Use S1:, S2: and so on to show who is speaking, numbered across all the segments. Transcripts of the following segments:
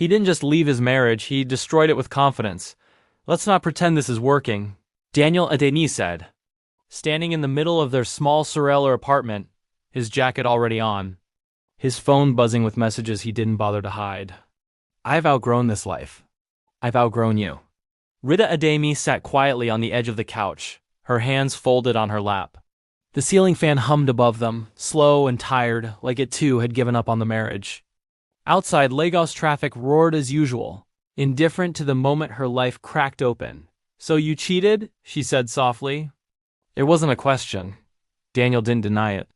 S1: He didn't just leave his marriage, he destroyed it with confidence. Let's not pretend this is working, Daniel Adeni said, standing in the middle of their small surreal apartment, his jacket already on, his phone buzzing with messages he didn't bother to hide. I've outgrown this life. I've outgrown you. Rita Ademi sat quietly on the edge of the couch, her hands folded on her lap. The ceiling fan hummed above them, slow and tired, like it too had given up on the marriage. Outside, Lagos traffic roared as usual, indifferent to the moment her life cracked open. So you cheated? She said softly. It wasn't a question. Daniel didn't deny it.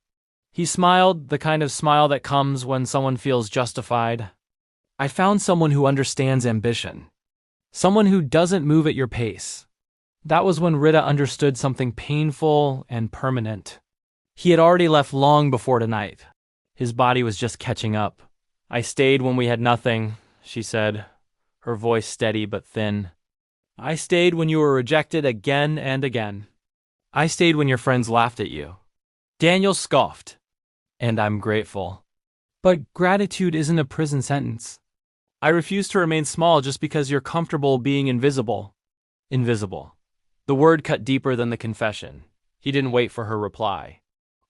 S1: He smiled, the kind of smile that comes when someone feels justified. I found someone who understands ambition. Someone who doesn't move at your pace. That was when Rita understood something painful and permanent. He had already left long before tonight. His body was just catching up. I stayed when we had nothing, she said, her voice steady but thin. I stayed when you were rejected again and again. I stayed when your friends laughed at you. Daniel scoffed. And I'm grateful. But gratitude isn't a prison sentence. I refuse to remain small just because you're comfortable being invisible. Invisible. The word cut deeper than the confession. He didn't wait for her reply.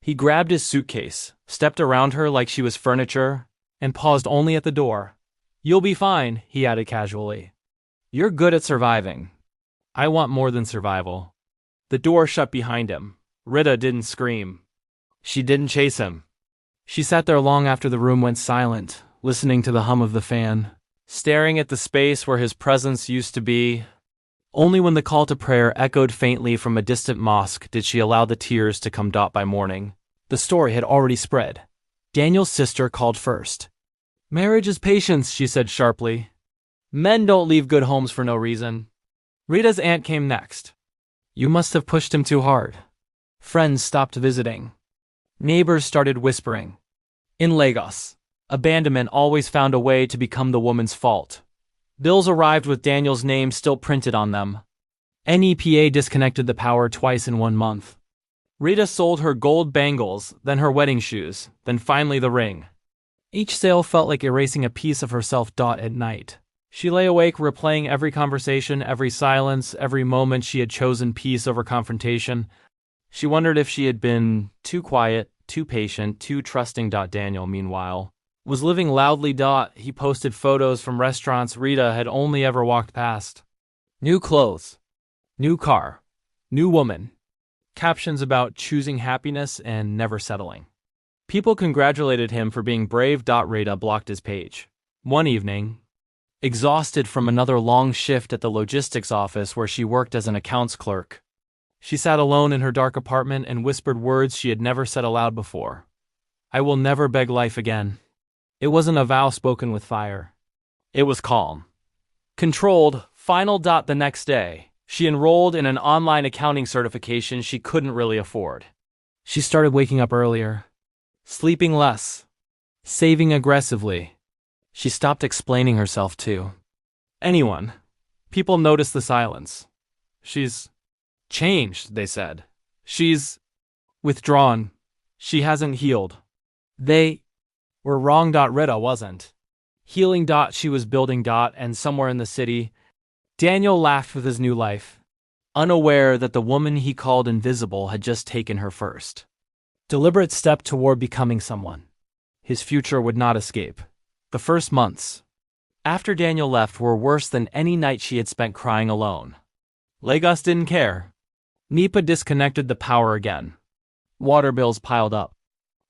S1: He grabbed his suitcase, stepped around her like she was furniture, and paused only at the door. You'll be fine, he added casually. You're good at surviving. I want more than survival. The door shut behind him. Rita didn't scream. She didn't chase him. She sat there long after the room went silent, listening to the hum of the fan, staring at the space where his presence used to be. Only when the call to prayer echoed faintly from a distant mosque did she allow the tears to come dot by morning. The story had already spread. Daniel's sister called first. Marriage is patience, she said sharply. Men don't leave good homes for no reason. Rita's aunt came next. You must have pushed him too hard. Friends stopped visiting. Neighbors started whispering. In Lagos, abandonment always found a way to become the woman's fault. Bills arrived with Daniel's name still printed on them. NEPA disconnected the power twice in 1 month. Rita sold her gold bangles, then her wedding shoes, then finally the ring. Each sale felt like erasing a piece of herself at night. She lay awake replaying every conversation, every silence, every moment she had chosen peace over confrontation. She wondered if she had been too quiet, too patient, too trusting. Daniel, meanwhile, was living loudly. He posted photos from restaurants Rita had only ever walked past. New clothes, new car, new woman. Captions about choosing happiness and never settling. People congratulated him for being brave. Rita blocked his page. One evening, exhausted from another long shift at the logistics office where she worked as an accounts clerk, she sat alone in her dark apartment and whispered words she had never said aloud before. I will never beg life again. It wasn't a vow spoken with fire. It was calm. Controlled, final. The next day, she enrolled in an online accounting certification she couldn't really afford. She started waking up earlier, sleeping less, saving aggressively. She stopped explaining herself to anyone. People noticed the silence. She's changed, they said. She's withdrawn. She hasn't healed. They were wrong. Rita wasn't healing. She was building. And somewhere in the city, Daniel laughed with his new life, unaware that the woman he called invisible had just taken her first deliberate step toward becoming someone his future would not escape. The first months after Daniel left were worse than any night she had spent crying alone. Lagos didn't care. NEPA disconnected the power again. Water bills piled up.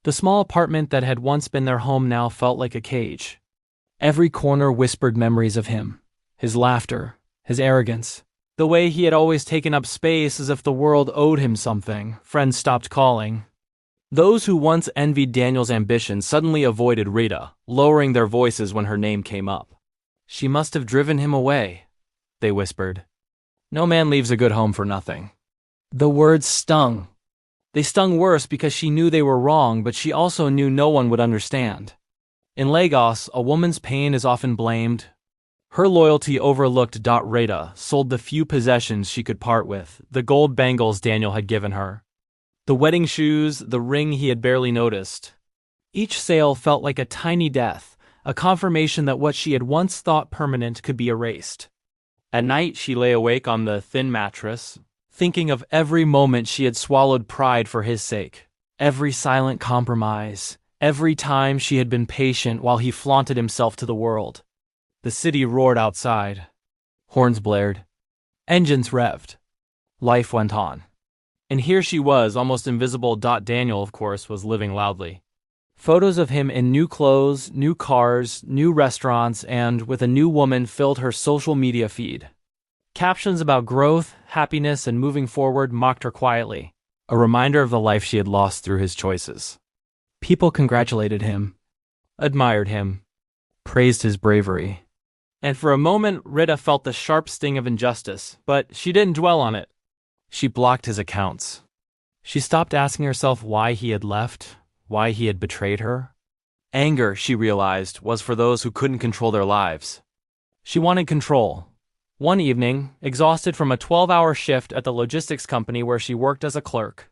S1: The small apartment that had once been their home now felt like a cage. Every corner whispered memories of him, his laughter, his arrogance, the way he had always taken up space as if the world owed him something. Friends stopped calling. Those who once envied Daniel's ambition suddenly avoided Rita, lowering their voices when her name came up. She must have driven him away, they whispered. No man leaves a good home for nothing. The words stung. They stung worse because she knew they were wrong, but she also knew no one would understand. In Lagos, a woman's pain is often blamed. Her loyalty overlooked. Rita sold the few possessions she could part with, the gold bangles Daniel had given her, the wedding shoes, the ring he had barely noticed. Each sale felt like a tiny death, a confirmation that what she had once thought permanent could be erased. At night, she lay awake on the thin mattress, thinking of every moment she had swallowed pride for his sake, every silent compromise, every time she had been patient while he flaunted himself to the world. The city roared outside. Horns blared. Engines revved. Life went on. And here she was, almost invisible. Daniel, of course, was living loudly. Photos of him in new clothes, new cars, new restaurants, and with a new woman filled her social media feed. Captions about growth, happiness, and moving forward mocked her quietly, a reminder of the life she had lost through his choices. People congratulated him, admired him, praised his bravery. And for a moment, Rita felt the sharp sting of injustice, but she didn't dwell on it. She blocked his accounts. She stopped asking herself why he had left, why he had betrayed her. Anger, she realized, was for those who couldn't control their lives. She wanted control. One evening, exhausted from a 12-hour shift at the logistics company where she worked as a clerk,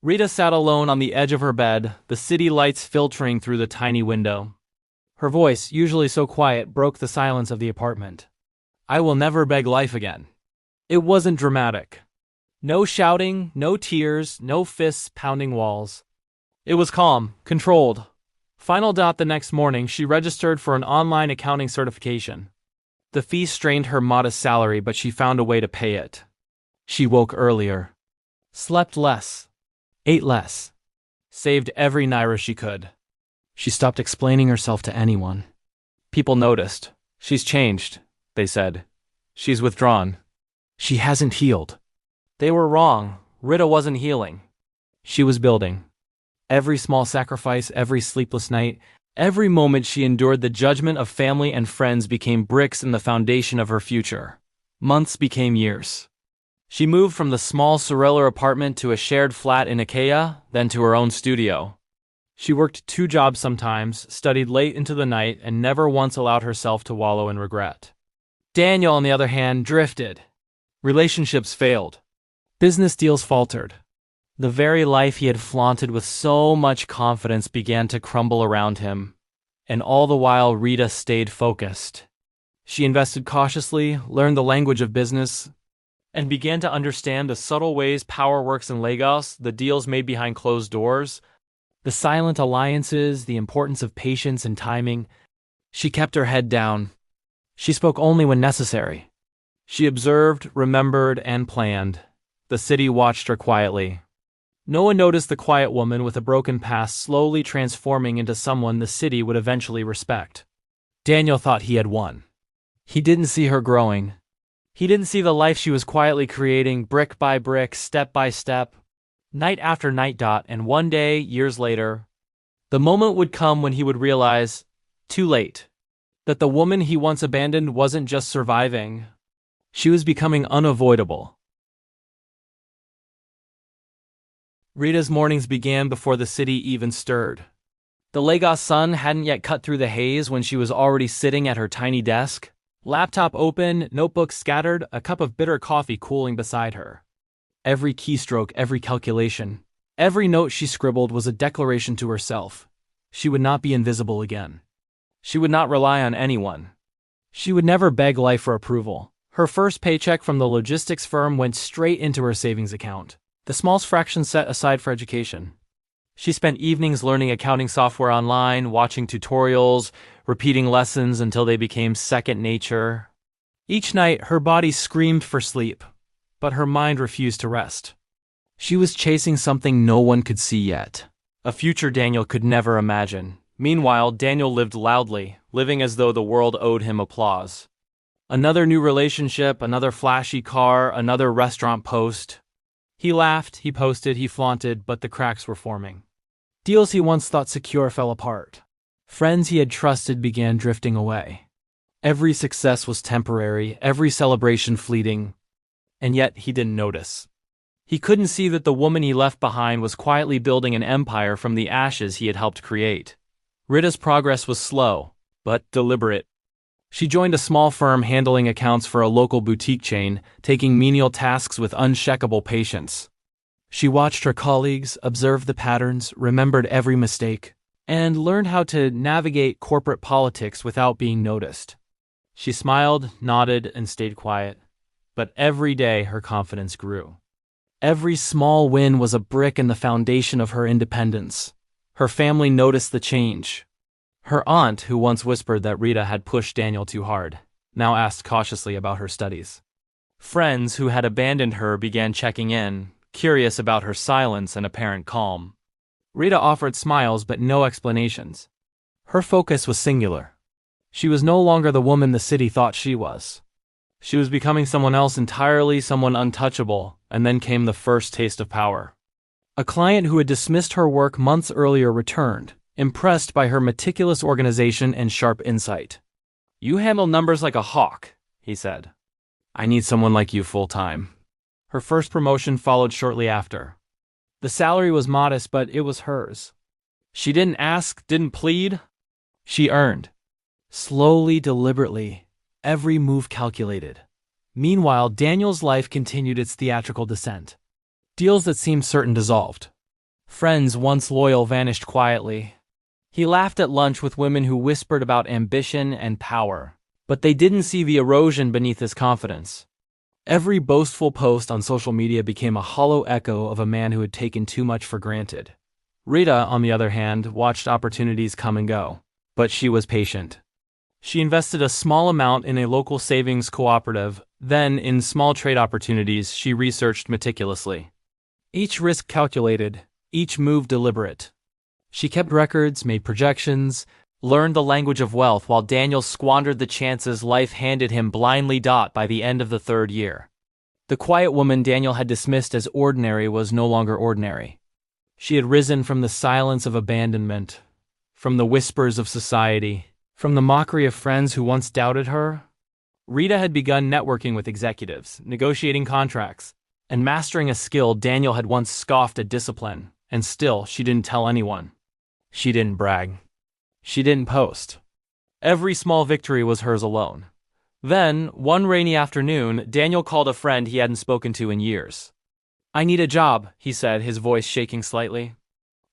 S1: Rita sat alone on the edge of her bed, the city lights filtering through the tiny window. Her voice, usually so quiet, broke the silence of the apartment. "I will never beg life again." It wasn't dramatic. No shouting, no tears, no fists pounding walls. It was calm, controlled. The next morning, she registered for an online accounting certification. The fee strained her modest salary, but she found a way to pay it. She woke earlier, slept less, ate less, saved every naira she could. She stopped explaining herself to anyone. People noticed. "She's changed," they said. "She's withdrawn. She hasn't healed." They were wrong. Rita wasn't healing. She was building. Every small sacrifice, every sleepless night, every moment she endured the judgment of family and friends became bricks in the foundation of her future. Months became years. She moved from the small surreal apartment to a shared flat in Ikea, then to her own studio. She worked 2 jobs sometimes, studied late into the night, and never once allowed herself to wallow in regret. Daniel, on the other hand, drifted. Relationships failed. Business deals faltered. The very life he had flaunted with so much confidence began to crumble around him, and all the while Rita stayed focused. She invested cautiously, learned the language of business, and began to understand the subtle ways power works in Lagos, the deals made behind closed doors, the silent alliances, the importance of patience and timing. She kept her head down. She spoke only when necessary. She observed, remembered, and planned. The city watched her quietly. No one noticed the quiet woman with a broken past slowly transforming into someone the city would eventually respect. Daniel thought he had won. He didn't see her growing. He didn't see the life she was quietly creating, brick by brick, step by step, night after night. And one day, years later, the moment would come when he would realize, too late, that the woman he once abandoned wasn't just surviving. She was becoming unavoidable. Rita's mornings began before the city even stirred. The Lagos sun hadn't yet cut through the haze when she was already sitting at her tiny desk, laptop open, notebook scattered, a cup of bitter coffee cooling beside her. Every keystroke, every calculation, every note she scribbled was a declaration to herself. She would not be invisible again. She would not rely on anyone. She would never beg life for approval. Her first paycheck from the logistics firm went straight into her savings account, the smallest fraction set aside for education. She spent evenings learning accounting software online, watching tutorials, repeating lessons until they became second nature. Each night, her body screamed for sleep, but her mind refused to rest. She was chasing something no one could see yet, a future Daniel could never imagine. Meanwhile, Daniel lived loudly, living as though the world owed him applause. Another new relationship, another flashy car, another restaurant post. He laughed, he posted, he flaunted, but the cracks were forming. Deals he once thought secure fell apart. Friends he had trusted began drifting away. Every success was temporary, every celebration fleeting, and yet he didn't notice. He couldn't see that the woman he left behind was quietly building an empire from the ashes he had helped create. Rita's progress was slow, but deliberate. She joined a small firm handling accounts for a local boutique chain, taking menial tasks with unshakable patience. She watched her colleagues, observed the patterns, remembered every mistake, and learned how to navigate corporate politics without being noticed. She smiled, nodded, and stayed quiet, but every day her confidence grew. Every small win was a brick in the foundation of her independence. Her family noticed the change. Her aunt, who once whispered that Rita had pushed Daniel too hard, now asked cautiously about her studies. Friends who had abandoned her began checking in, curious about her silence and apparent calm. Rita offered smiles but no explanations. Her focus was singular. She was no longer the woman the city thought she was. She was becoming someone else entirely, someone untouchable, and then came the first taste of power. A client who had dismissed her work months earlier returned, impressed by her meticulous organization and sharp insight. "You handle numbers like a hawk," he said. "I need someone like you full-time." Her first promotion followed shortly after. The salary was modest, but it was hers. She didn't ask, didn't plead. She earned. Slowly, deliberately, every move calculated. Meanwhile, Daniel's life continued its theatrical descent. Deals that seemed certain dissolved. Friends once loyal vanished quietly. He laughed at lunch with women who whispered about ambition and power, but they didn't see the erosion beneath his confidence. Every boastful post on social media became a hollow echo of a man who had taken too much for granted. Rita, on the other hand, watched opportunities come and go, but she was patient. She invested a small amount in a local savings cooperative, then in small trade opportunities she researched meticulously. Each risk calculated, each move deliberate. She kept records, made projections, learned the language of wealth while Daniel squandered the chances life handed him blindly. By the end of the third year, the quiet woman Daniel had dismissed as ordinary was no longer ordinary. She had risen from the silence of abandonment, from the whispers of society, from the mockery of friends who once doubted her. Rita had begun networking with executives, negotiating contracts, and mastering a skill Daniel had once scoffed at. Discipline, and still she didn't tell anyone. She didn't brag. She didn't post. Every small victory was hers alone. Then, one rainy afternoon, Daniel called a friend he hadn't spoken to in years. "I need a job," he said, his voice shaking slightly.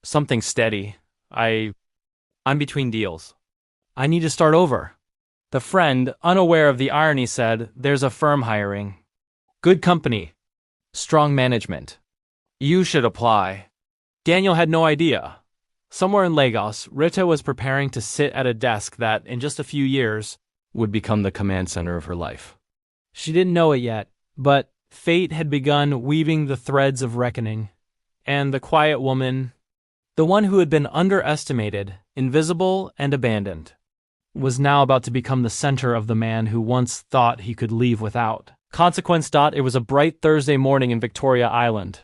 S1: "Something steady. I'm between deals. I need to start over." The friend, unaware of the irony, said, "There's a firm hiring. Good company. Strong management. You should apply." Daniel had no idea. Somewhere in Lagos, Rita was preparing to sit at a desk that, in just a few years, would become the command center of her life. She didn't know it yet, but fate had begun weaving the threads of reckoning. And the quiet woman, the one who had been underestimated, invisible, and abandoned, was now about to become the center of the man who once thought he could leave without. Consequence. It was a bright Thursday morning in Victoria Island.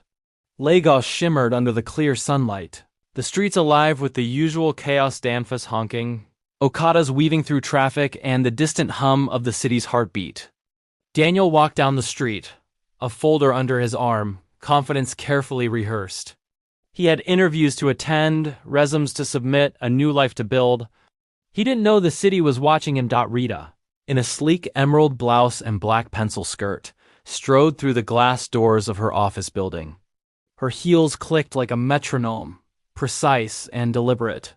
S1: Lagos shimmered under the clear sunlight, the streets alive with the usual chaos, Danfus honking, Okadas weaving through traffic, and the distant hum of the city's heartbeat. Daniel walked down the street, a folder under his arm, confidence carefully rehearsed. He had interviews to attend, resumes to submit, a new life to build. He didn't know the city was watching him. Rita, in a sleek emerald blouse and black pencil skirt, strode through the glass doors of her office building. Her heels clicked like a metronome, precise and deliberate.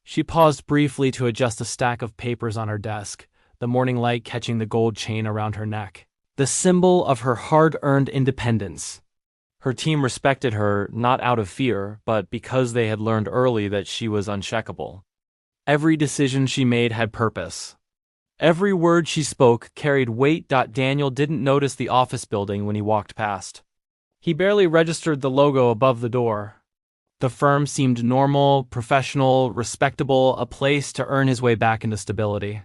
S1: She paused briefly to adjust a stack of papers on her desk, the morning light catching the gold chain around her neck, the symbol of her hard-earned independence. Her team respected her not out of fear, but because they had learned early that she was uncheckable. Every decision she made had purpose. Every word she spoke carried weight. Daniel didn't notice the office building when he walked past. He barely registered the logo above the door. The firm seemed normal, professional, respectable, a place to earn his way back into stability.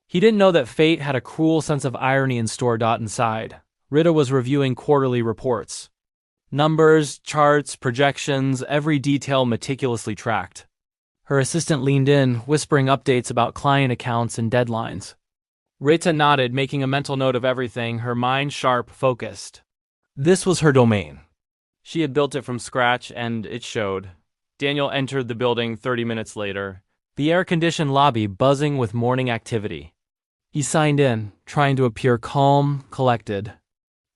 S1: He didn't know that fate had a cruel sense of irony in store. Inside, Rita was reviewing quarterly reports. Numbers, charts, projections, every detail meticulously tracked. Her assistant leaned in, whispering updates about client accounts and deadlines. Rita nodded, making a mental note of everything, her mind sharp, focused. This was her domain. She had built it from scratch, and it showed. Daniel entered the building 30 minutes later, the air-conditioned lobby buzzing with morning activity. He signed in, trying to appear calm, collected.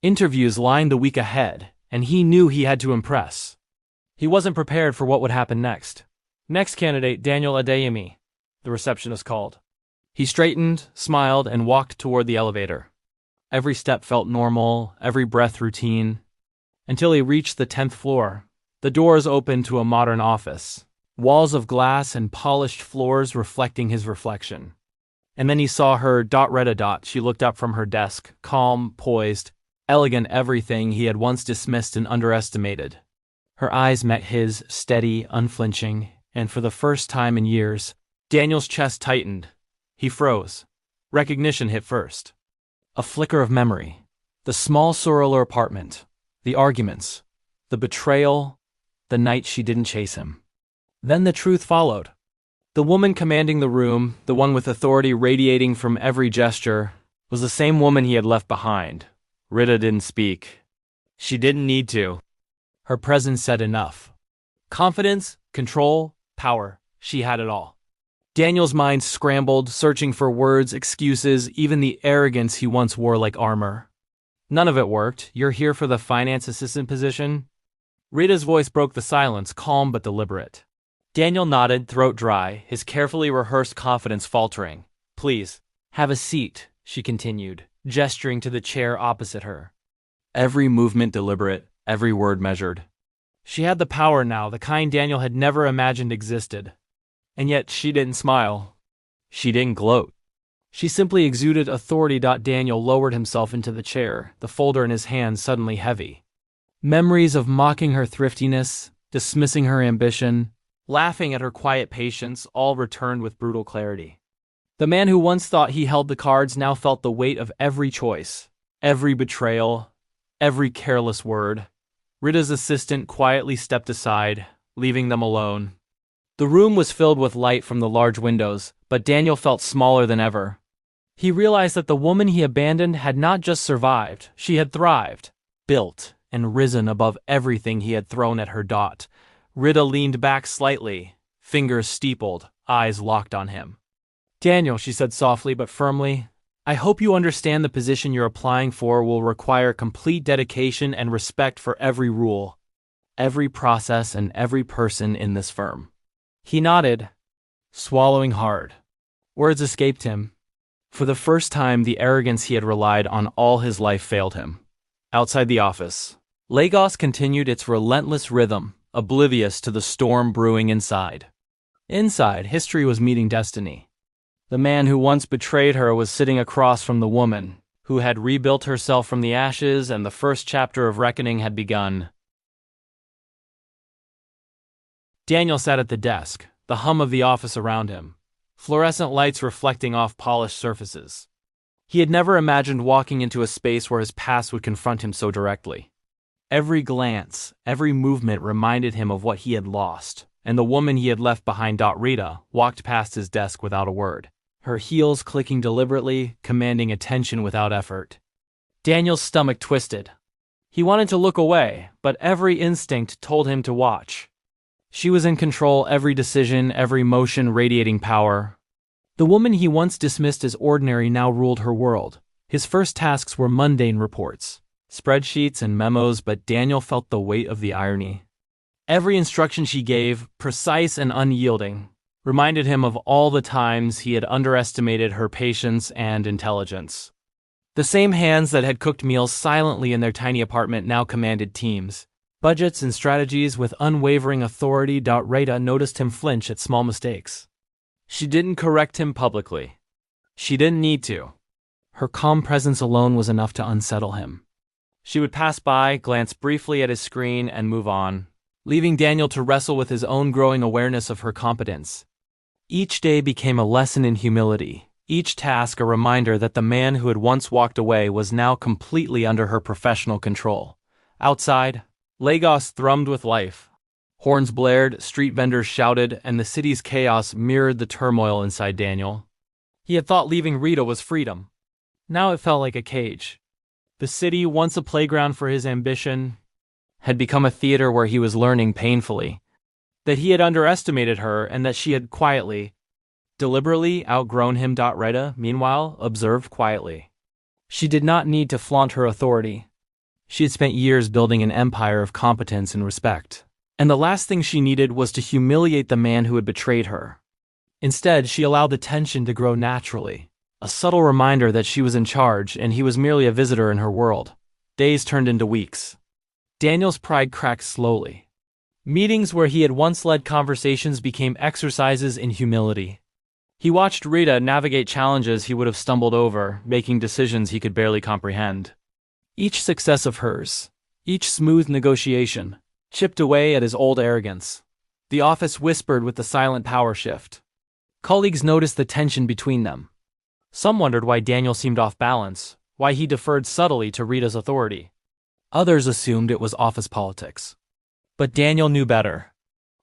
S1: Interviews lined the week ahead, and he knew he had to impress. He wasn't prepared for what would happen next. Next candidate, Daniel Adeyemi, the receptionist called. He straightened, smiled, and walked toward the elevator. Every step felt normal, every breath routine, until he reached the 10th floor. The doors opened to a modern office, walls of glass and polished floors reflecting his reflection. And then he saw her, Rita. She looked up from her desk, calm, poised, elegant, everything he had once dismissed and underestimated. Her eyes met his, steady, unflinching, and for the first time in years, Daniel's chest tightened. He froze. Recognition hit first. A flicker of memory. The small surreal apartment. The arguments. The betrayal. The night she didn't chase him. Then the truth followed. The woman commanding the room, the one with authority radiating from every gesture, was the same woman he had left behind. Rita didn't speak. She didn't need to. Her presence said enough. Confidence, control, power. She had it all. Daniel's mind scrambled, searching for words, excuses, even the arrogance he once wore like armor. None of it worked. You're here for the finance assistant position? Rita's voice broke the silence, calm but deliberate. Daniel nodded, throat dry, his carefully rehearsed confidence faltering. Please, have a seat, she continued, gesturing to the chair opposite her. Every movement deliberate, every word measured. She had the power now, the kind Daniel had never imagined existed. And yet she didn't smile. She didn't gloat. She simply exuded authority. Daniel lowered himself into the chair, the folder in his hand suddenly heavy. Memories of mocking her thriftiness, dismissing her ambition, laughing at her quiet patience, all returned with brutal clarity. The man who once thought he held the cards now felt the weight of every choice, every betrayal, every careless word. Rita's assistant quietly stepped aside, leaving them alone. The room was filled with light from the large windows, but Daniel felt smaller than ever. He realized that the woman he abandoned had not just survived, she had thrived, built, and risen above everything he had thrown at her. Rita leaned back slightly, fingers steepled, eyes locked on him. Daniel, she said softly but firmly, I hope you understand the position you're applying for will require complete dedication and respect for every rule, every process, and every person in this firm. He nodded, swallowing hard. Words escaped him. For the first time, the arrogance he had relied on all his life failed him. Outside the office, Lagos continued its relentless rhythm, oblivious to the storm brewing inside. Inside, history was meeting destiny. The man who once betrayed her was sitting across from the woman, who had rebuilt herself from the ashes, and the first chapter of reckoning had begun. Daniel sat at the desk, the hum of the office around him, fluorescent lights reflecting off polished surfaces. He had never imagined walking into a space where his past would confront him so directly. Every glance, every movement reminded him of what he had lost, and the woman he had left behind. Rita walked past his desk without a word, her heels clicking deliberately, commanding attention without effort. Daniel's stomach twisted. He wanted to look away, but every instinct told him to watch. She was in control, every decision, every motion radiating power. The woman he once dismissed as ordinary now ruled her world. His first tasks were mundane reports, spreadsheets and memos, but Daniel felt the weight of the irony. Every instruction she gave, precise and unyielding, reminded him of all the times he had underestimated her patience and intelligence. The same hands that had cooked meals silently in their tiny apartment now commanded teams, budgets, and strategies with unwavering authority. Rita noticed him flinch at small mistakes. She didn't correct him publicly. She didn't need to. Her calm presence alone was enough to unsettle him. She would pass by, glance briefly at his screen, and move on, leaving Daniel to wrestle with his own growing awareness of her competence. Each day became a lesson in humility, each task a reminder that the man who had once walked away was now completely under her professional control. Outside, Lagos thrummed with life. Horns blared, street vendors shouted, and the city's chaos mirrored the turmoil inside Daniel. He had thought leaving Rita was freedom. Now it felt like a cage. The city, once a playground for his ambition, had become a theater where he was learning painfully that he had underestimated her and that she had quietly, deliberately outgrown him. Rita, meanwhile, observed quietly. She did not need to flaunt her authority. She had spent years building an empire of competence and respect. And the last thing she needed was to humiliate the man who had betrayed her. Instead, she allowed the tension to grow naturally, a subtle reminder that she was in charge and he was merely a visitor in her world. Days turned into weeks. Daniel's pride cracked slowly. Meetings where he had once led conversations became exercises in humility. He watched Rita navigate challenges he would have stumbled over, making decisions he could barely comprehend. Each success of hers, each smooth negotiation, chipped away at his old arrogance. The office whispered with the silent power shift. Colleagues noticed the tension between them. Some wondered why Daniel seemed off balance, why he deferred subtly to Rita's authority. Others assumed it was office politics. But Daniel knew better.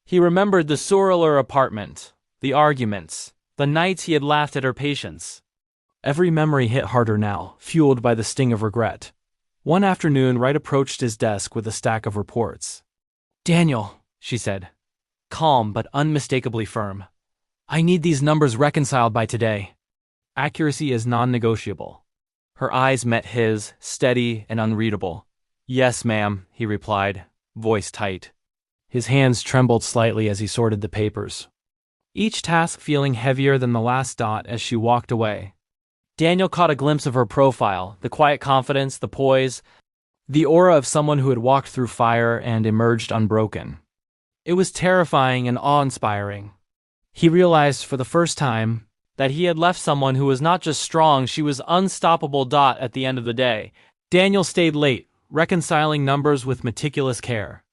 S1: He remembered the surreal apartment, the arguments, the nights he had laughed at her patience. Every memory hit harder now, fueled by the sting of regret. One afternoon, Wright approached his desk with a stack of reports. "Daniel," she said, calm but unmistakably firm, "I need these numbers reconciled by today." Accuracy is non-negotiable. Her eyes met his, steady and unreadable. "Yes, ma'am," he replied, voice tight. His hands trembled slightly as he sorted the papers, each task feeling heavier than the last dot as she walked away. Daniel caught a glimpse of her profile, the quiet confidence, the poise, the aura of someone who had walked through fire and emerged unbroken. It was terrifying and awe-inspiring. He realized for the first time that he had left someone who was not just strong, she was unstoppable. At the end of the day, Daniel stayed late, reconciling numbers with meticulous care.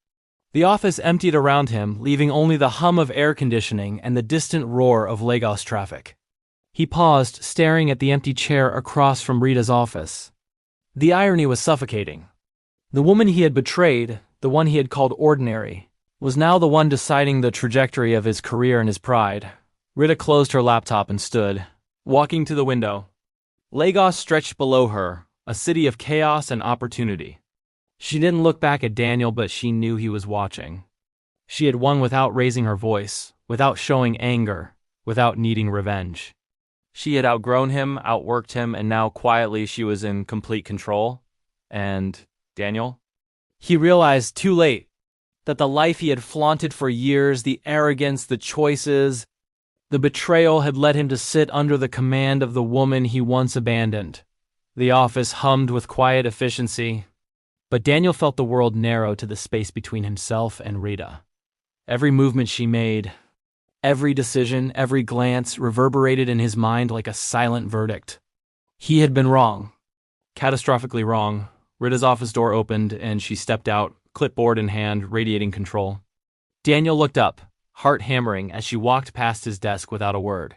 S1: The office emptied around him, leaving only the hum of air conditioning and the distant roar of Lagos traffic. He paused, staring at the empty chair across from Rita's office. The irony was suffocating. The woman he had betrayed, the one he had called ordinary, was now the one deciding the trajectory of his career and his pride. Rita closed her laptop and stood, walking to the window. Lagos stretched below her, a city of chaos and opportunity. She didn't look back at Daniel, but she knew he was watching. She had won without raising her voice, without showing anger, without needing revenge. She had outgrown him, outworked him, and now quietly she was in complete control. And Daniel? He realized too late that the life he had flaunted for years, the arrogance, the choices, the betrayal had led him to sit under the command of the woman he once abandoned. The office hummed with quiet efficiency, but Daniel felt the world narrow to the space between himself and Rita. Every movement she made, every decision, every glance reverberated in his mind like a silent verdict. He had been wrong, catastrophically wrong. Rita's office door opened and she stepped out, clipboard in hand, radiating control. Daniel looked up, heart hammering, as she walked past his desk without a word.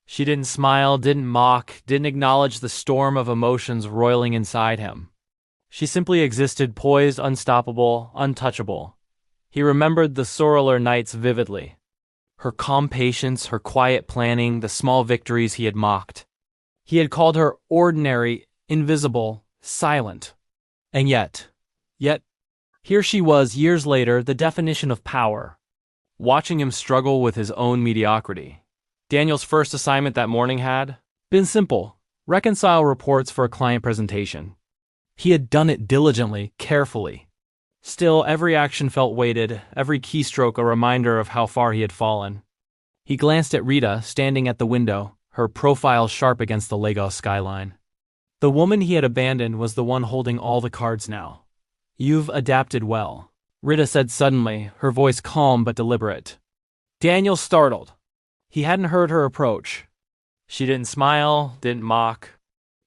S1: She didn't smile, didn't mock, didn't acknowledge the storm of emotions roiling inside him. She simply existed, poised, unstoppable, untouchable. He remembered the Sorrel nights vividly. Her calm patience, her quiet planning, the small victories he had mocked. He had called her ordinary, invisible, silent. And yet, here she was years later, the definition of power, watching him struggle with his own mediocrity. Daniel's first assignment that morning had been simple: reconcile reports for a client presentation. He had done it diligently, carefully. Still, every action felt weighted, every keystroke a reminder of how far he had fallen. He glanced at Rita, standing at the window, her profile sharp against the Lagos skyline. The woman he had abandoned was the one holding all the cards now. "You've adapted well," Rita said suddenly, her voice calm but deliberate. Daniel startled. He hadn't heard her approach. She didn't smile, didn't mock.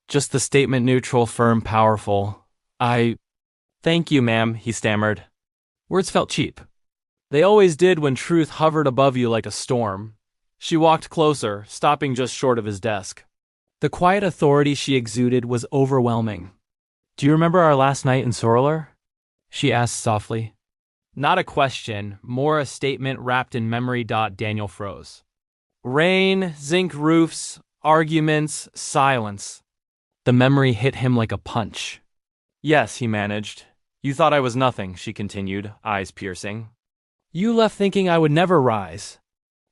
S1: Just the statement, neutral, firm, powerful. "Thank you, ma'am," he stammered. Words felt cheap. They always did when truth hovered above you like a storm. She walked closer, stopping just short of his desk. The quiet authority she exuded was overwhelming. "Do you remember our last night in Sorrel?" she asked softly. Not a question, more a statement wrapped in memory. Daniel froze. Rain, zinc roofs, arguments, silence. The memory hit him like a punch. "Yes," he managed. "You thought I was nothing," she continued, eyes piercing. "You left thinking I would never rise,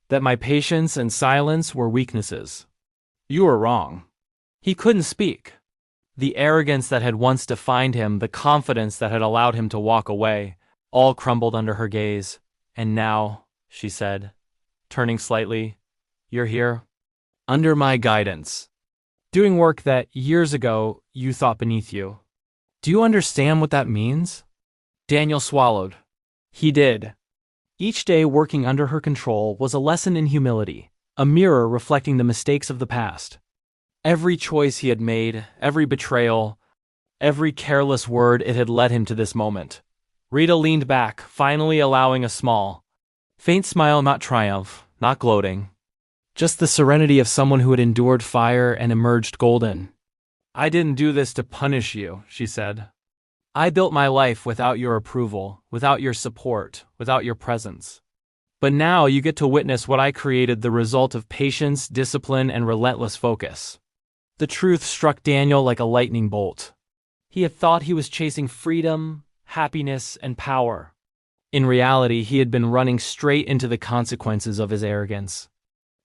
S1: that my patience and silence were weaknesses. You were wrong." He couldn't speak. The arrogance that had once defined him, the confidence that had allowed him to walk away, all crumbled under her gaze. And now, she said, turning slightly, you're here, under my guidance, doing work that years ago you thought beneath you. Do you understand what that means? Daniel swallowed. He did. Each day working under her control was a lesson in humility, a mirror reflecting the mistakes of the past. Every choice he had made, every betrayal, every careless word, it had led him to this moment. Rita leaned back, finally allowing a small, faint smile, not triumph, not gloating. Just the serenity of someone who had endured fire and emerged golden. I didn't do this to punish you, she said. I built my life without your approval, without your support, without your presence. But now you get to witness what I created, the result of patience, discipline, and relentless focus. The truth struck Daniel like a lightning bolt. He had thought he was chasing freedom, happiness, and power. In reality, he had been running straight into the consequences of his arrogance.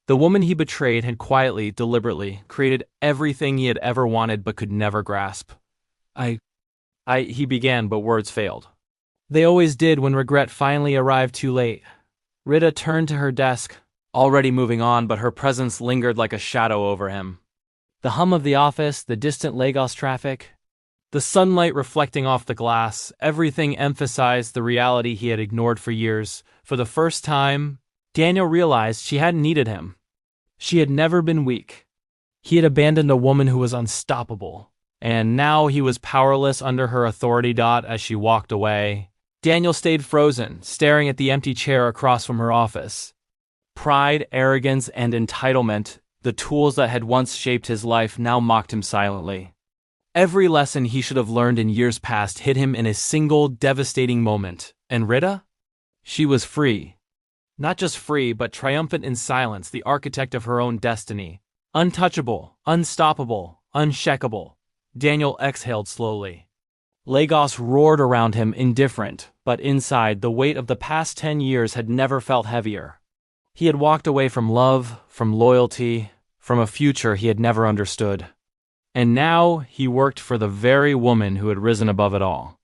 S1: The woman he betrayed had quietly, deliberately, created everything he had ever wanted but could never grasp. He began, but words failed. They always did when regret finally arrived too late. Rita turned to her desk, already moving on, but her presence lingered like a shadow over him. The hum of the office, the distant Lagos traffic, the sunlight reflecting off the glass, everything emphasized the reality he had ignored for years. For the first time, Daniel realized she hadn't needed him. She had never been weak. He had abandoned a woman who was unstoppable, and now he was powerless under her authority. As she walked away, Daniel stayed frozen, staring at the empty chair across from her office. Pride, arrogance, and entitlement, the tools that had once shaped his life, now mocked him silently. Every lesson he should have learned in years past hit him in a single devastating moment. And Rita? She was free. Not just free, but triumphant in silence, the architect of her own destiny. Untouchable, unstoppable, unshakable. Daniel exhaled slowly. Lagos roared around him, indifferent, but inside, the weight of the past 10 years had never felt heavier. He had walked away from love, from loyalty, from a future he had never understood. And now he worked for the very woman who had risen above it all.